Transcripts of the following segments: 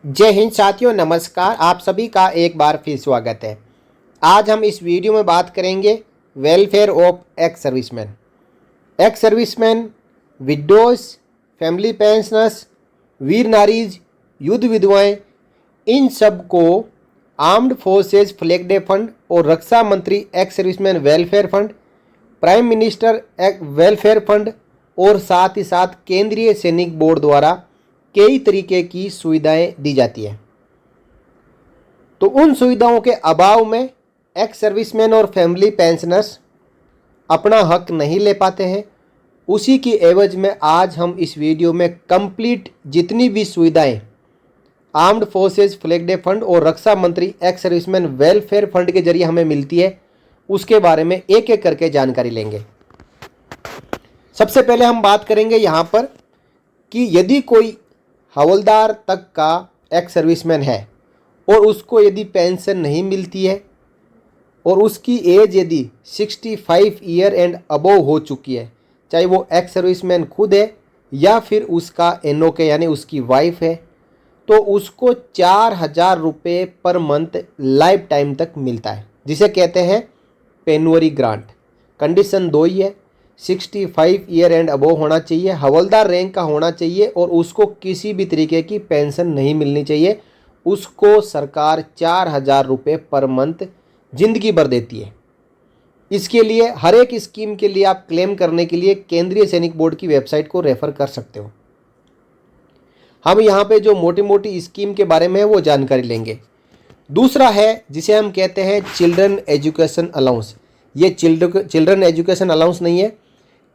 जय हिंद साथियों, नमस्कार। आप सभी का एक बार फिर स्वागत है। आज हम इस वीडियो में बात करेंगे welfare of ex serviceman. Ex serviceman, widows, family pensioners, वीर नारीज, युद्ध विधवाएं, इन सब को armed forces flag day fund और रक्षा मंत्री ex serviceman welfare fund, prime minister welfare fund और साथ ही साथ केंद्रीय सैनिक बोर्ड द्वारा कई तरीके की सुविधाएं दी जाती है। तो उन सुविधाओं के अभाव में एक्स सर्विसमैन और फैमिली पेंशनर्स अपना हक नहीं ले पाते हैं। उसी की एवज में आज हम इस वीडियो में कंप्लीट जितनी भी सुविधाएं armed forces flag day fund और रक्षा मंत्री एक्स सर्विसमैन वेलफेयर फंड के जरिए हमें मिलती है, उसके बारे में एक एक करके जानकारी लेंगे। सबसे पहले हम बात करेंगे यहाँ पर कि यदि कोई हवलदार तक का एक्स सर्विसमैन है और उसको यदि पेंशन नहीं मिलती है और उसकी एज यदि 65 ईयर एंड अबोव हो चुकी है, चाहे वो एक्स सर्विसमैन खुद है या फिर उसका एनओके यानी उसकी वाइफ है, तो उसको 4,000 रुपये पर मंथ लाइफ टाइम तक मिलता है, जिसे कहते हैं पेनुअरी ग्रांट। कंडीशन दो ही है, 65 ईयर एंड अबोव होना चाहिए, हवलदार रैंक का होना चाहिए और उसको किसी भी तरीके की पेंशन नहीं मिलनी चाहिए। उसको सरकार 4,000 रुपये पर मंथ जिंदगी भर देती है। इसके लिए हर एक स्कीम के लिए आप क्लेम करने के लिए केंद्रीय सैनिक बोर्ड की वेबसाइट को रेफर कर सकते हो। हम यहाँ पे जो मोटी मोटी स्कीम के बारे में है वो जानकारी लेंगे। दूसरा है जिसे हम कहते हैं चिल्ड्रन एजुकेशन अलाउंस। ये चिल्ड्रन एजुकेशन अलाउंस नहीं है,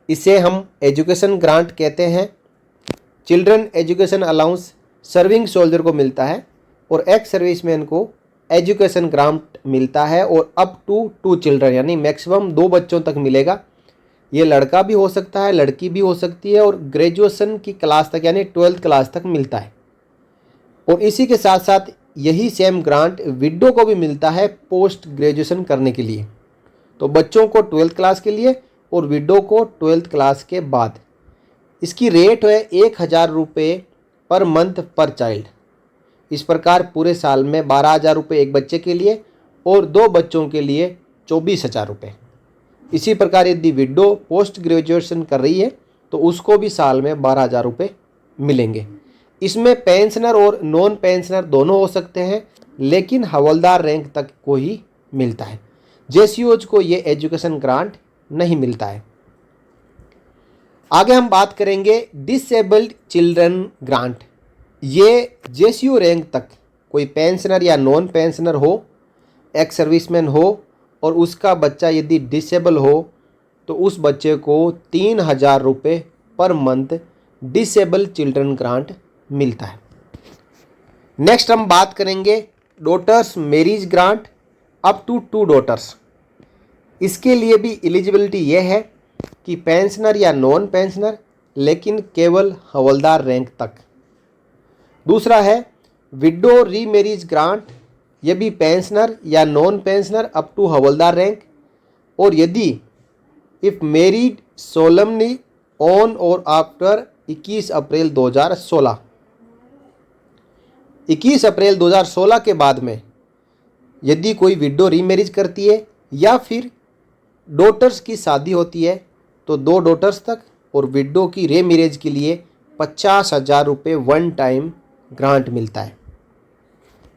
इसे हम एजुकेशन ग्रांट कहते हैं। Children education allowance serving soldier को मिलता है और एक्स सर्विसमैन को एजुकेशन ग्रांट मिलता है और अप टू 2 चिल्ड्रन यानी मैक्सिमम 2 बच्चों तक मिलेगा। ये लड़का भी हो सकता है, लड़की भी हो सकती है और ग्रेजुएशन की क्लास तक यानी 12th क्लास तक मिलता है। और इसी के साथ साथ यही सेम ग्रांट विडो को भी मिलता है पोस्ट ग्रेजुएशन करने के लिए। तो बच्चों को 12th क्लास के लिए और विडो को 12th क्लास के बाद। इसकी रेट है 1,000 रुपये पर मंथ पर चाइल्ड। इस प्रकार पूरे साल में 12,000 रुपये एक बच्चे के लिए और 2 बच्चों के लिए 24,000 रुपये। इसी प्रकार यदि विडो पोस्ट ग्रेजुएशन कर रही है तो उसको भी साल में 12,000 रुपये मिलेंगे। इसमें पेंशनर और नॉन पेंशनर दोनों हो सकते हैं, लेकिन हवलदार रैंक तक को ही मिलता है। जेसीओज को ये एजुकेशन ग्रांट नहीं मिलता है। आगे हम बात करेंगे डिसेबल्ड चिल्ड्रन ग्रांट। ये जेसीओ रैंक तक कोई पेंशनर या नॉन पेंशनर हो, एक्स सर्विसमैन हो और उसका बच्चा यदि डिसेबल हो तो उस बच्चे को 3,000 रुपये per month disable children grant मिलता है। नेक्स्ट हम बात करेंगे daughters marriage grant up to 2 daughters. इसके लिए भी एलिजिबिलिटी यह है कि पेंशनर या नॉन पेंशनर, लेकिन केवल हवलदार रैंक तक। दूसरा है विडो रीमैरिज ग्रांट। यह भी पेंशनर या non pensioner up to havildar rank और यदि if married solemnised on or after 21 अप्रैल 2016। 21 अप्रैल 2016 के बाद में यदि कोई विडो रीमैरिज करती है या फिर डॉटर्स की शादी होती है तो 2 डॉटर्स तक और विडो की रीमैरिज के लिए 50,000 रुपये वन टाइम ग्रांट मिलता है।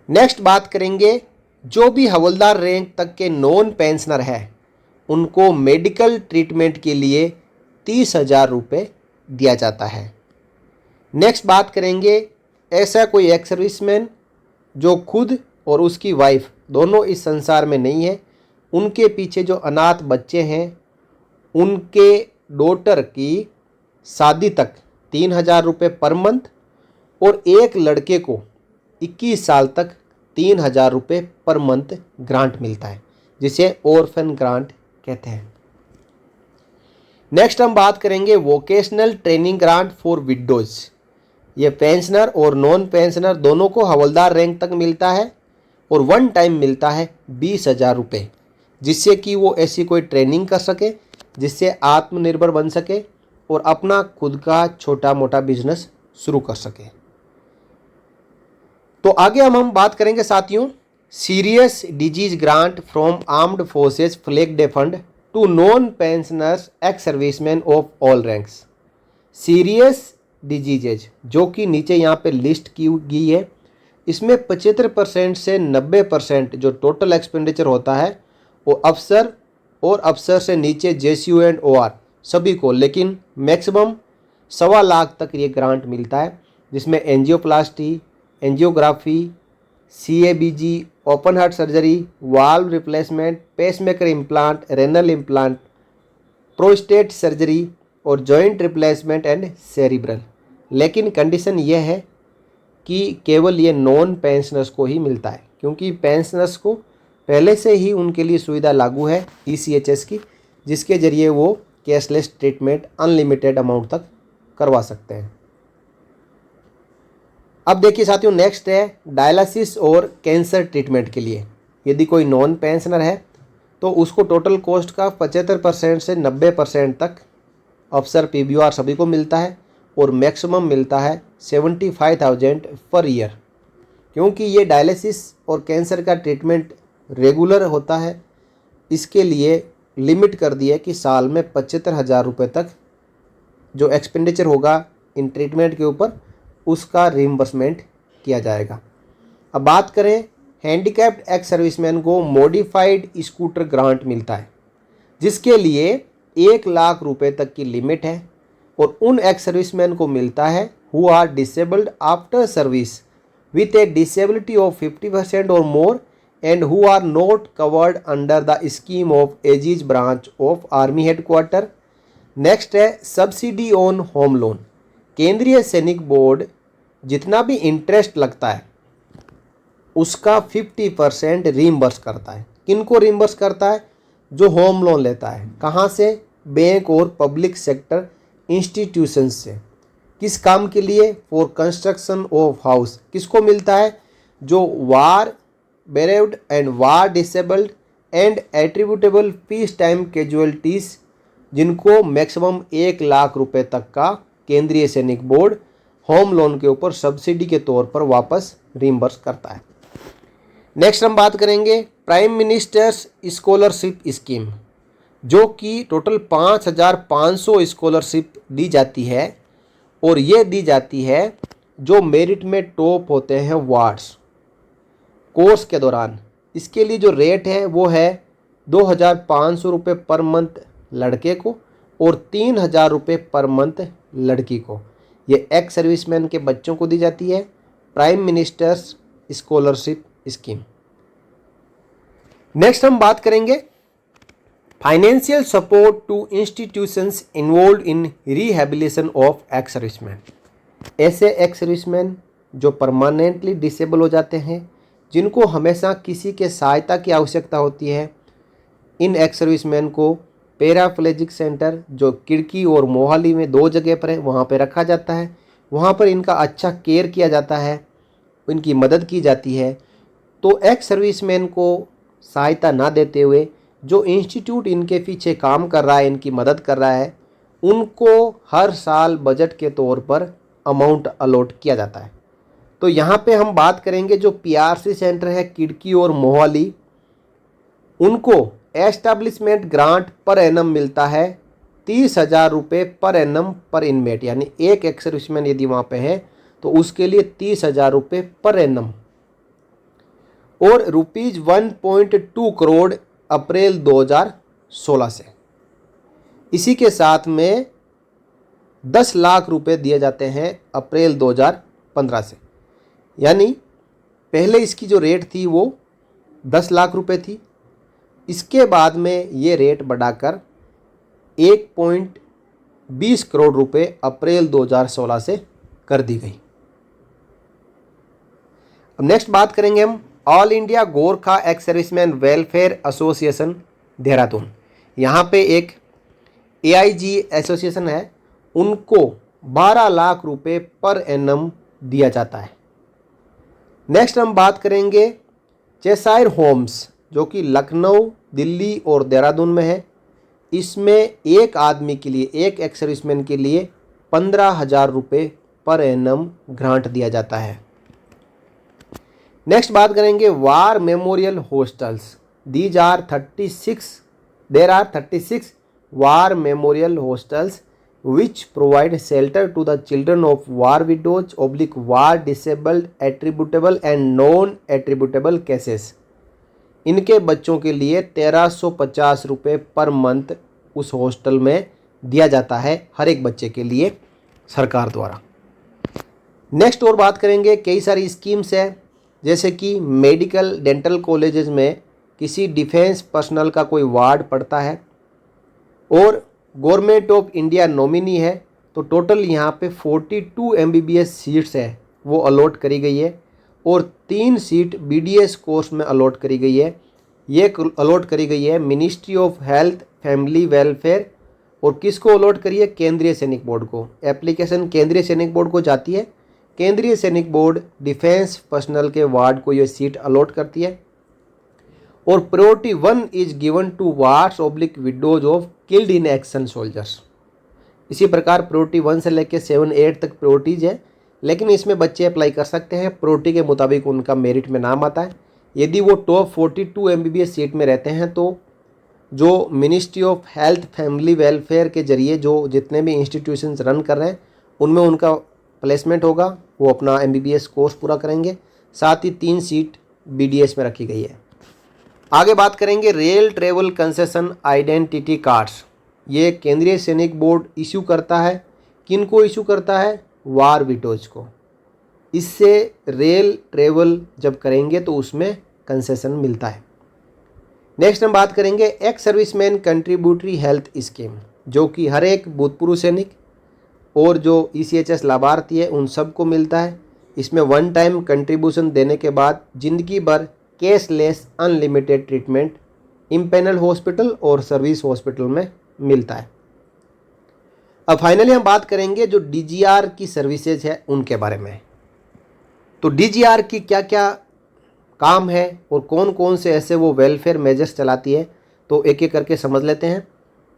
नेक्स्ट बात करेंगे जो भी हवलदार रैंक तक के नॉन पेंशनर है उनको मेडिकल ट्रीटमेंट के लिए 30,000 रुपये दिया जाता है। नेक्स्ट बात करेंगे ऐसा कोई एक्स सर्विसमैन जो खुद और उसकी वाइफ दोनों इस संसार में नहीं है, उनके पीछे जो अनाथ बच्चे हैं उनके डॉटर की शादी तक 3,000 रुपये पर मंथ और एक लड़के को 21 साल तक 3,000 रुपये पर मंथ ग्रांट मिलता है, जिसे ऑर्फन ग्रांट कहते हैं। नेक्स्ट हम बात करेंगे vocational training grant for widows. ये पेंशनर और नॉन पेंशनर दोनों को हवलदार रैंक तक मिलता है और वन टाइम मिलता है 20,000 रुपये, जिससे कि वो ऐसी कोई ट्रेनिंग कर सके जिससे आत्मनिर्भर बन सके और अपना खुद का छोटा मोटा बिजनेस शुरू कर सके। तो आगे हम बात करेंगे साथियों, serious disease grant from armed forces flag day fund to non pensioners ex serviceman of all ranks. Serious diseases जो कि नीचे यहाँ पे लिस्ट की गई है, इसमें 75% से 90% जो टोटल एक्सपेंडिचर होता है वो अफसर और अफसर से नीचे जेसीयू एंड ओआर सभी को, लेकिन मैक्सिमम 1.25 लाख तक ये ग्रांट मिलता है, जिसमें angioplasty, angiography, CABG, open heart surgery, valve replacement, pacemaker implant, renal implant, prostate surgery और जॉइंट रिप्लेसमेंट एंड सेरिब्रल। लेकिन कंडीशन यह है कि केवल ये नॉन पेंशनर्स को ही मिलता है, क्योंकि पेंशनर्स को पहले से ही उनके लिए सुविधा लागू है ईसीएचएस की, जिसके ज़रिए वो कैशलेस ट्रीटमेंट अनलिमिटेड अमाउंट तक करवा सकते हैं। अब देखिए साथियों, नेक्स्ट है डायलिसिस और कैंसर ट्रीटमेंट के लिए यदि कोई नॉन पेंशनर है तो उसको टोटल कॉस्ट का 75% से 90% तक अफसर, पीबीआर सभी को मिलता है और मैक्सिमम मिलता है 75,000 पर ईयर। क्योंकि ये डायलिसिस और कैंसर का ट्रीटमेंट रेगुलर होता है, इसके लिए लिमिट कर दी है कि साल में 75,000 रुपये तक जो एक्सपेंडिचर होगा इन ट्रीटमेंट के ऊपर उसका रिइंबर्समेंट किया जाएगा। अब बात करें, हैंडीकैप्ड एक्स सर्विसमैन को मॉडिफाइड स्कूटर ग्रांट मिलता है, जिसके लिए 1 लाख रुपए तक की लिमिट है और उन एक्स सर्विसमैन को मिलता है who are disabled after service with a disability of 50% or more and who are not covered under the scheme of AG's branch of army headquarter. Next है सब्सिडी ऑन होम लोन। केंद्रीय सैनिक board जितना भी interest लगता है उसका 50% reimburse करता है। किनको रीइंबर्स करता है? जो होम लोन लेता है। कहाँ से? बैंक और पब्लिक सेक्टर इंस्टीट्यूशंस से। किस काम के लिए? For construction of house. किसको मिलता है? जो war bereaved and war disabled and attributable peace time casualties, जिनको मैक्सिमम 1 लाख रुपए तक का केंद्रीय सैनिक बोर्ड होम लोन के ऊपर सब्सिडी के तौर पर वापस रीइंबर्स करता है। नेक्स्ट हम बात करेंगे प्राइम मिनिस्टर्स स्कॉलरशिप स्कीम, जो कि टोटल 5,500 स्कॉलरशिप दी जाती है और ये दी जाती है जो मेरिट में टॉप होते हैं वार्ड्स कोर्स के दौरान। इसके लिए जो रेट है वो है 2,500 रुपये पर मंथ लड़के को और 3,000 रुपये पर मंथ लड़की को। ये एक्स सर्विसमैन के बच्चों को दी जाती है, prime minister's scholarship scheme. Next हम बात करेंगे financial support to institutions involve in rehabilitation of ex serviceman. ऐसे एक्स सर्विसमैन जो परमानेंटली डिसेबल हो जाते हैं, जिनको हमेशा किसी के सहायता की आवश्यकता होती है, इन एक्स सर्विसमैन को पैराप्लेजिक सेंटर जो खिड़की और मोहाली में 2 जगह पर है वहाँ पर रखा जाता है। वहाँ पर इनका अच्छा केयर किया जाता है, इनकी मदद की जाती है। तो एक्स सर्विसमैन को सहायता ना देते हुए जो इंस्टीट्यूट इनके पीछे काम कर रहा है, इनकी मदद कर रहा है, उनको हर साल बजट के तौर पर अमाउंट अलॉट किया जाता है। तो यहाँ पे हम बात करेंगे जो पीआरसी सेंटर है खिड़की और मोहाली, उनको एस्टैब्लिशमेंट ग्रांट पर एनम मिलता है 30,000 रुपये पर एनम पर इनमेट। यानी एक एक्स सर्विसमैन यदि वहाँ पे है तो उसके लिए 30,000 रुपये पर एनम और ₹1.2 करोड़ अप्रैल 2016 से। इसी के साथ में 10 लाख रुपए दिए जाते हैं अप्रैल 2015 से। यानी पहले इसकी जो रेट थी वो 10 लाख रुपए थी, इसके बाद में ये रेट बढ़ाकर 1.20 करोड़ रुपए अप्रैल 2016 से कर दी गई। अब नेक्स्ट बात करेंगे हम all India Gorkha x serviceman welfare association Dehradun. यहाँ पे एक एआईजी एसोसिएशन है, उनको 12 लाख रुपए पर एनम दिया जाता है। नेक्स्ट हम बात करेंगे चेसायर होम्स, जो कि लखनऊ, दिल्ली और देहरादून में है। इसमें एक आदमी के लिए, एक एक्स सर्विसमैन के लिए 15,000 रुपये पर एनम ग्रांट दिया जाता है। नेक्स्ट बात करेंगे war memorial hostels. These are 36 there are 36 war memorial hostels which provide shelter to the children of war widows oblique war disabled attributable and non attributable cases। इनके बच्चों के लिए 1350 रुपये पर मंथ उस हॉस्टल में दिया जाता है हर एक बच्चे के लिए सरकार द्वारा। नेक्स्ट और बात करेंगे, कई सारी स्कीम्स है जैसे कि मेडिकल डेंटल कॉलेजेस में किसी डिफेंस पर्सनल का कोई वार्ड पड़ता है और गवर्नमेंट ऑफ इंडिया नॉमिनी है तो टोटल यहाँ पे 42 MBBS सीट्स है वो अलॉट करी गई है और 3 सीट BDS कोर्स में अलॉट करी गई है। ये अलॉट करी गई है ministry of health family welfare और किसको अलॉट करी है, केंद्रीय सैनिक बोर्ड को। एप्लीकेशन केंद्रीय सैनिक बोर्ड को जाती है, केंद्रीय सैनिक बोर्ड डिफेंस पर्सनल के वार्ड को ये सीट अलॉट करती है और priority 1 is given to wards oblique widows of killed in action soldiers. इसी प्रकार प्रायोरिटी 1 से लेकर 7-8 तक प्रायोरिटीज है, लेकिन इसमें बच्चे अप्लाई कर सकते हैं प्रायोरिटी के मुताबिक उनका मेरिट में नाम आता है। यदि वो टॉप 42 MBBS सीट में रहते हैं तो जो ministry of health family welfare के जरिए जो जितने भी इंस्टीट्यूशंस रन कर रहे हैं उनमें उनका प्लेसमेंट होगा, वो अपना MBBS कोर्स पूरा करेंगे। साथ ही 3 सीट BDS में रखी गई है। आगे बात करेंगे rail travel concession identity cards. ये केंद्रीय सैनिक बोर्ड इशू करता है, किनको इशू करता है, वार विडोज को। इससे रेल ट्रेवल जब करेंगे तो उसमें कंसेशन मिलता है। नेक्स्ट हम बात करेंगे ex serviceman contributory health scheme, जो कि हर एक भूतपूर्व सैनिक और जो ECHS लाभार्थी है उन सबको मिलता है। इसमें 1 टाइम कंट्रीब्यूशन देने के बाद जिंदगी भर cashless unlimited treatment empanel hospital और सर्विस हॉस्पिटल में मिलता है। अब फाइनली हम बात करेंगे जो DGR की सर्विसेज है उनके बारे में। तो DGR की क्या क्या काम है और कौन कौन से ऐसे वो वेलफेयर मेजर्स चलाती है, तो एक एक करके समझ लेते हैं,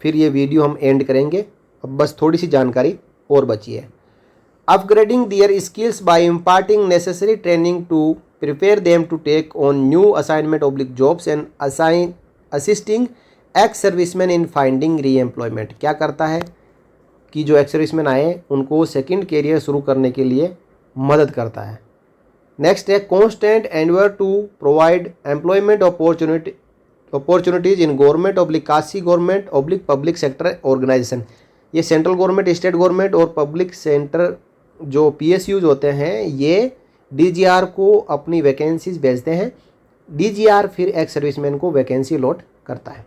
फिर ये वीडियो हम एंड करेंगे। अब बस थोड़ी सी जानकारी और बची है। Upgrading their skills by imparting necessary training to prepare them to take on new assignment oblique jobs and assisting ex servicemen in finding re-employment। क्या करता है कि जो एक्स सर्विसमैन आए उनको सेकंड कैरियर शुरू करने के लिए मदद करता है। नेक्स्ट है constant endeavour to provide employment opportunities in government oblique quasi government oblique public sector organisation. ये सेंट्रल गवर्नमेंट, स्टेट गवर्नमेंट और पब्लिक सेंटर जो PSUs होते हैं ये DGR को अपनी वैकेंसीज भेजते हैं। DGR फिर एक्स सर्विसमैन को वैकेंसी अलॉट करता है।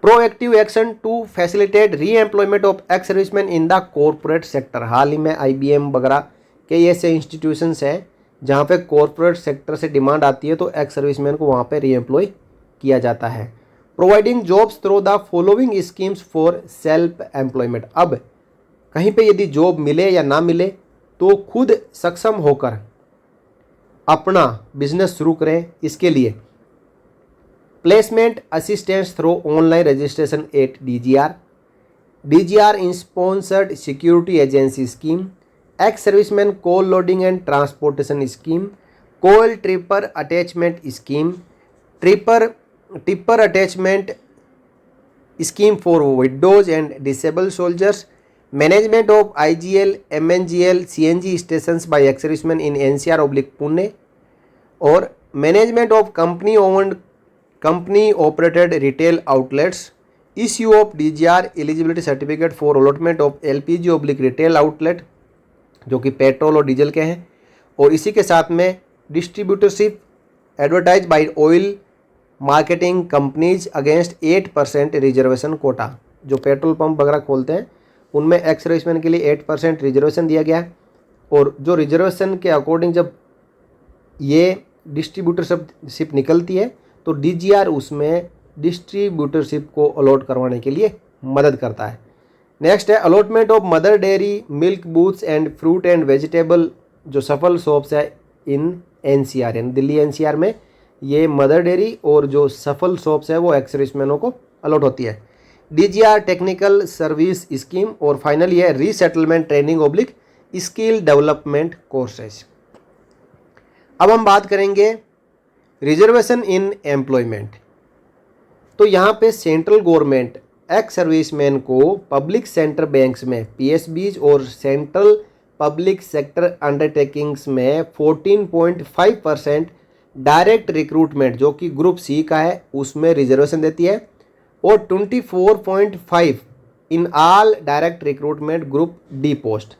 Proactive action to facilitate re employment of ex serviceman in the corporate sector. हाल ही में IBM वगैरह कई ऐसे इंस्टीट्यूशंस हैं जहाँ पे कॉर्पोरेट सेक्टर से डिमांड आती है तो एक्स सर्विसमैन को वहाँ पे री एम्प्लॉय किया जाता है। Providing jobs through the following schemes for self employment. अब कहीं पे यदि जॉब मिले या ना मिले तो खुद सक्षम होकर अपना बिजनेस शुरू करें। इसके लिए placement assistance through online registration at DGR in sponsored security agency scheme, ex serviceman coal loading and transportation scheme, coal tripper attachment scheme, tipper attachment scheme for widows and disable soldiers, management of IGL MNGL CNG stations by ex serviceman in NCR oblique Pune और management of company operated retail outlets, issue of DGR eligibility certificate for allotment of LPG oblique retail outlet जो कि petrol और diesel के हैं, और इसी के साथ में distributorship advertise by oil marketing companies against 8% reservation quota. जो पेट्रोल पंप वगैरह खोलते हैं उनमें एक्स सर्विसमैन के लिए 8% रिजर्वेशन दिया गया है और जो रिजर्वेशन के अकॉर्डिंग जब ये डिस्ट्रीब्यूटरशिप निकलती है तो DGR उसमें डिस्ट्रीब्यूटरशिप को अलॉट करवाने के लिए मदद करता है। नेक्स्ट है allotment of mother dairy milk booths and fruit and vegetable जो सफल शॉप्स है इन NCR यानी दिल्ली NCR में ये मदर डेयरी और जो सफल शॉप्स है वो एक्स सर्विसमैनों को अलॉट होती है। DGR टेक्निकल सर्विस स्कीम और फाइनली है resettlement training oblique skill development courses. अब हम बात करेंगे रिजर्वेशन इन एम्प्लॉयमेंट। तो यहाँ पे सेंट्रल गवर्नमेंट एक्स सर्विसमैन को पब्लिक सेक्टर बैंक्स में पीएसबीज और सेंट्रल पब्लिक सेक्टर अंडरटेकिंग्स में 14.5% डायरेक्ट रिक्रूटमेंट जो कि ग्रुप सी का है उसमें रिजर्वेशन देती है, और 24.5 in all direct recruitment group D post.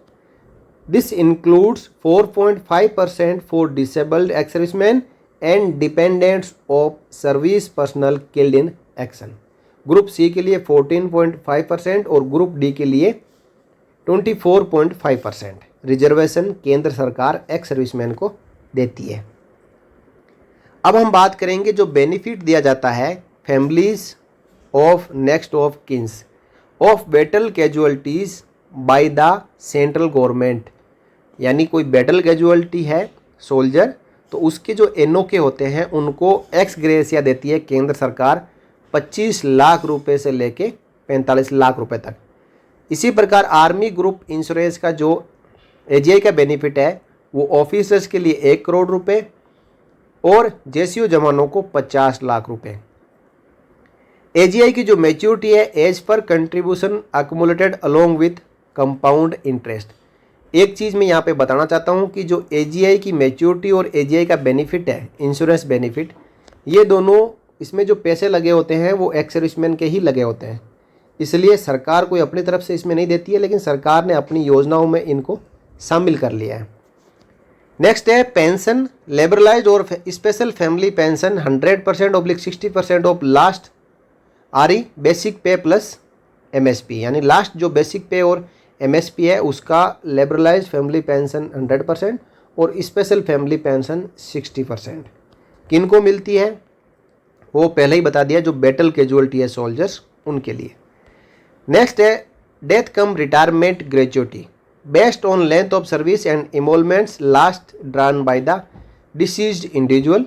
This includes 4.5% for disabled ex serviceman and dependents of service personnel killed in action. Group C के लिए 14.5% और ग्रुप डी के लिए 24.5% रिजर्वेशन केंद्र सरकार एक्स सर्विसमैन को देती है। अब हम बात करेंगे जो बेनिफिट दिया जाता है families of next of Keynes of battle casualties by the central government. यानी कोई बैटल कैजुअलिटी है सोल्जर, तो उसके जो एनओके होते हैं उनको एक्स ग्रेसिया देती है केंद्र सरकार 25 लाख रुपए से लेके 45 लाख रुपए तक। इसी प्रकार आर्मी ग्रुप इंश्योरेंस का जो एजीआई का बेनिफिट है वो ऑफिसर्स के लिए 1 करोड़ रुपए और जेसीओ जवानों को 50 लाख रुपए। एजीआई की जो मैच्योरिटी है एज पर contribution accumulated along with compound interest. एक चीज़ मैं यहाँ पे बताना चाहता हूँ कि जो एजीआई की मैच्योरिटी और एजीआई का बेनिफिट है इंश्योरेंस बेनिफिट, ये दोनों इसमें जो पैसे लगे होते हैं वो एक्स सर्विसमैन के ही लगे होते हैं, इसलिए सरकार कोई अपनी तरफ से इसमें नहीं देती है, लेकिन सरकार ने अपनी योजनाओं में इनको शामिल कर लिया है। नेक्स्ट है पेंशन लेबरलाइज्ड और special family pension 100%/60% of last RE basic pay plus MSP. यानी लास्ट जो बेसिक पे और एमएसपी है उसका लेबरलाइज्ड फैमिली पेंशन 100% और स्पेशल फैमिली पेंशन 60%। किन को मिलती है वो पहले ही बता दिया, जो बैटल कैजुअलिटी है सोल्जर्स उनके लिए। नेक्स्ट है death cum retirement gratuity based on length of service and emoluments last drawn by the deceased individual.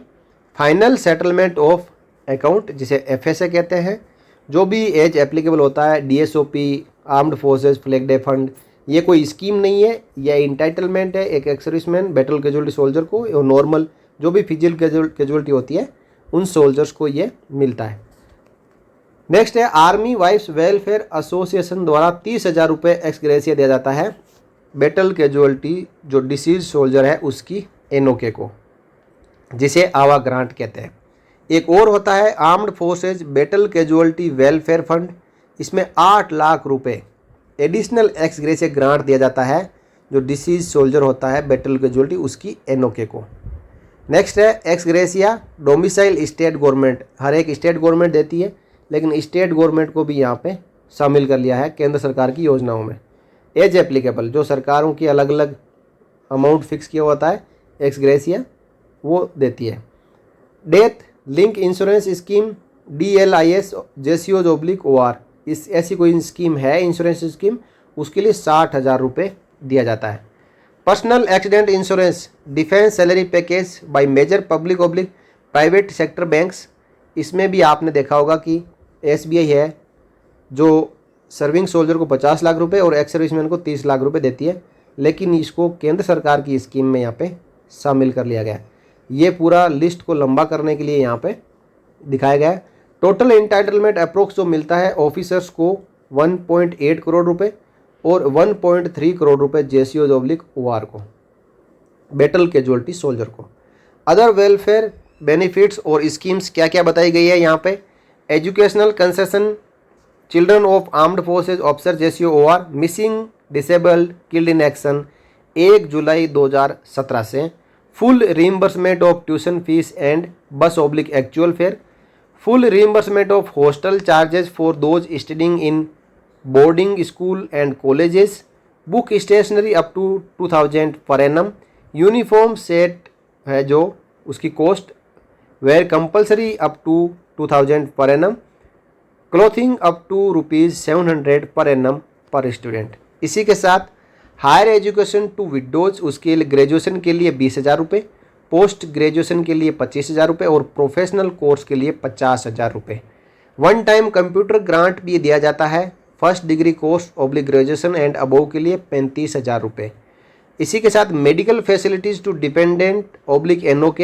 Final settlement of account जिसे एफएसए कहते हैं, जो भी एज एप्लीकेबल होता है, DSOP, armed forces, flag day fund, ये कोई स्कीम नहीं है, यह इंटाइटलमेंट है एक ex serviceman battle casualty soldier को, और नॉर्मल जो भी फिजिकल कैजुअलिटी होती है उन सोल्जर्स को ये मिलता है। नेक्स्ट है आर्मी वाइफ्स वेलफेयर एसोसिएशन द्वारा 30,000 रुपये एक्स ग्रेसिया दिया जाता है बैटल कैजुअलिटी जो डिसीज सोल्जर है उसकी एनओके को, जिसे आवा ग्रांट कहते हैं। एक और होता है armed forces battle casualty welfare fund, इसमें 8 लाख रुपए एडिशनल एक्स ग्रेसिया ग्रांट दिया जाता है जो डिसीज सोल्जर होता है बैटल कैजुअलिटी उसकी एनओके को। नेक्स्ट है ex gratia domicile state government, हर एक स्टेट गवर्नमेंट देती है, लेकिन स्टेट गवर्नमेंट को भी यहाँ पे शामिल कर लिया है केंद्र सरकार की योजनाओं में। एज एप्लीकेबल जो सरकारों की अलग अलग अमाउंट फिक्स किया होता है एक्स ग्रेसिया वो देती है। Death link insurance scheme DLIS JCO oblique OR, इस ऐसी कोई स्कीम है इंश्योरेंस स्कीम, उसके लिए 60,000 रुपये दिया जाता है। Personal accident insurance defence salary package by major public oblique private sector banks, इसमें भी आपने देखा होगा कि SBI है जो सर्विंग सोल्जर को 50 लाख रुपए और एक्स सर्विसमैन को 30 लाख रुपए देती है, लेकिन इसको केंद्र सरकार की स्कीम में यहाँ पे शामिल कर लिया गया है। ये पूरा लिस्ट को लंबा करने के लिए यहाँ पे दिखाया गया है। टोटल एंटाइटलमेंट अप्रोक्स जो मिलता है ऑफिसर्स को 1.8 करोड़ रुपए और 1.3 करोड़ रुपए जेसीओ ऑब्लिक OR को, बैटल कैजुअलिटी सोल्जर को। अदर वेलफेयर बेनिफिट्स और स्कीम्स क्या क्या बताई गई है यहाँ पे, educational concession children of armed forces officer JCO OR missing disabled killed in action 1 जुलाई 2017 से, full reimbursement of tuition fees and bus oblique actual fare, full reimbursement of hostel charges for those studying in boarding school and colleges, book stationery up to 2000 per annum, uniform set है जो उसकी cost where compulsory up to 2000 per annum, clothing up to ₹700 per annum पर student. इसी के साथ higher education to widows उसके लिए graduation के लिए 20,000 रुपये, पोस्ट ग्रेजुएशन के लिए 25,000 रुपये और प्रोफेशनल कोर्स के लिए 50,000 रुपये। वन टाइम कंप्यूटर ग्रांट भी दिया जाता है first degree course oblique graduation and above के लिए 35,000 रुपये। इसी के साथ medical facilities to dependent oblique NOK,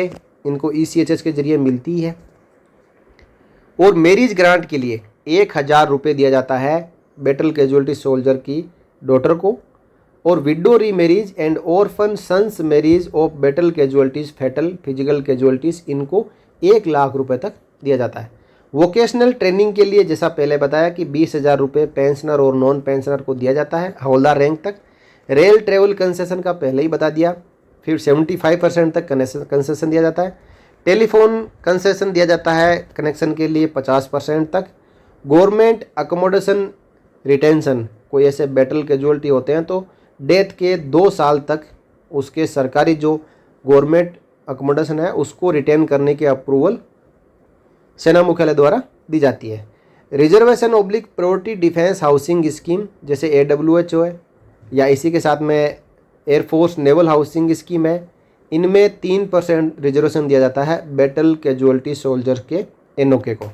इनको ECHS के जरिए मिलती है। और मैरिज ग्रांट के लिए 1000 रुपये दिया जाता है बैटल कैजुअलिटी सोल्जर की डॉटर को। और widow remarriage and orphan sons marriage of battle casualties fatal physical casualties, इनको 1 लाख रुपए तक दिया जाता है। वोकेशनल ट्रेनिंग के लिए जैसा पहले बताया कि 20,000 रुपये पेंशनर और नॉन पेंशनर को दिया जाता है हवलदार रैंक तक। रेल ट्रेवल कंसेशन का पहले ही बता दिया। फिर 75% तक कंसेशन दिया जाता है। टेलीफोन कंसेशन दिया जाता है कनेक्शन के लिए 50% तक। गवर्नमेंट अकोमोडेशन रिटेंशन, कोई ऐसे बैटल कैजुअलिटी होते हैं तो डेथ के 2 साल तक उसके सरकारी जो गवर्नमेंट अकोमोडेशन है उसको रिटेन करने की अप्रूवल सेना मुख्यालय द्वारा दी जाती है। Reservation oblique priority defence housing scheme जैसे AWHO है, या इसी के साथ में एयरफोर्स नेवल हाउसिंग स्कीम है, इनमें 3% रिजर्वेशन दिया जाता है बैटल कैजुअलिटी सोल्जर के NOK को।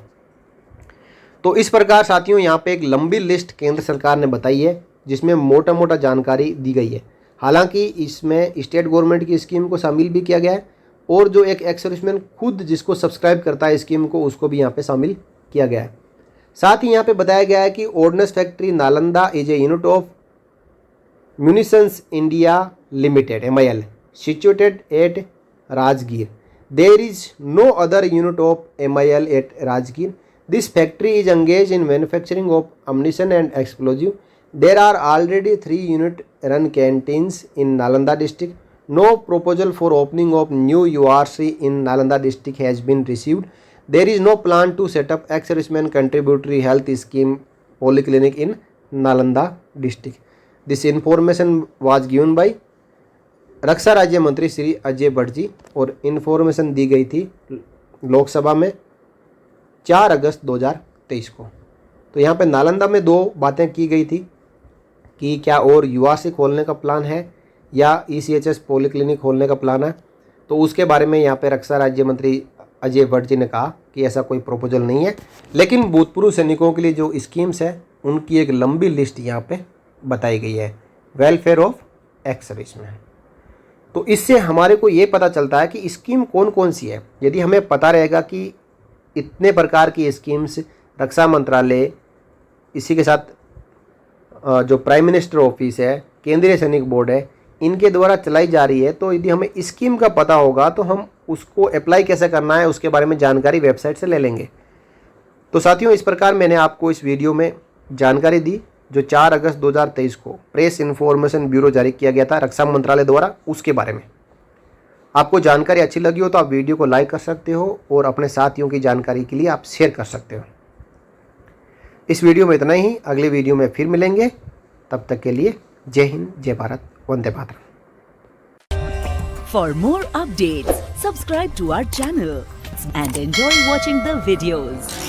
तो इस प्रकार साथियों यहाँ पे एक लंबी लिस्ट केंद्र सरकार ने बताई है जिसमें मोटा मोटा जानकारी दी गई है। हालांकि इसमें स्टेट गवर्नमेंट की स्कीम को शामिल भी किया गया है और जो एक एक्स सर्विसमैन खुद जिसको सब्सक्राइब करता है स्कीम को उसको भी यहाँ पे शामिल किया गया है। साथ ही यहाँ पे बताया गया है कि ordnance factory Nalanda is a unit of munitions India limited MIL situated at Rajgir. There is no other unit of MIL at Rajgir. This factory is engaged in manufacturing of ammunition and explosive. There are already 3 unit run canteens in Nalanda district. No proposal for opening of new URC in Nalanda district has been received. There is no plan to set up ex-serviceman contributory health scheme polyclinic in Nalanda district. This information was given by रक्षा राज्य मंत्री श्री अजय भट्ट जी और information दी गई थी लोकसभा में 4 अगस्त 2023 को। तो यहाँ पे नालंदा में 2 बातें की गई थी कि क्या और URC खोलने का प्लान है या ECHS पॉलीक्लिनिक खोलने का प्लान है। तो उसके बारे में यहाँ पे रक्षा राज्य मंत्री अजय भट्ट जी ने कहा कि ऐसा कोई प्रपोजल नहीं है, लेकिन भूतपूर्व सैनिकों के लिए जो स्कीम्स है उनकी एक लंबी लिस्ट यहाँ पे बताई गई है, वेलफेयर ऑफ एक्स सर्विसमैन। तो इससे हमारे को ये पता चलता है कि स्कीम कौन कौन सी है। यदि हमें पता रहेगा कि इतने प्रकार की स्कीम्स रक्षा मंत्रालय, इसी के साथ जो प्राइम मिनिस्टर ऑफिस है, केंद्रीय सैनिक बोर्ड है, इनके द्वारा चलाई जा रही है, तो यदि हमें स्कीम का पता होगा तो हम उसको अप्लाई कैसे करना है उसके बारे में जानकारी वेबसाइट से ले लेंगे। तो साथियों इस प्रकार मैंने आपको इस वीडियो में जानकारी दी जो 4 अगस्त 2023 को प्रेस इन्फॉर्मेशन ब्यूरो जारी किया गया था रक्षा मंत्रालय द्वारा, उसके बारे में। आपको जानकारी अच्छी लगी हो तो आप वीडियो को लाइक कर सकते हो और अपने साथियों की जानकारी के लिए आप शेयर कर सकते हो। इस वीडियो में इतना ही, अगले वीडियो में फिर मिलेंगे। तब तक के लिए जय हिंद, जय Bharat, Vande Mataram. For more updates, subscribe to our channel and enjoy watching the videos.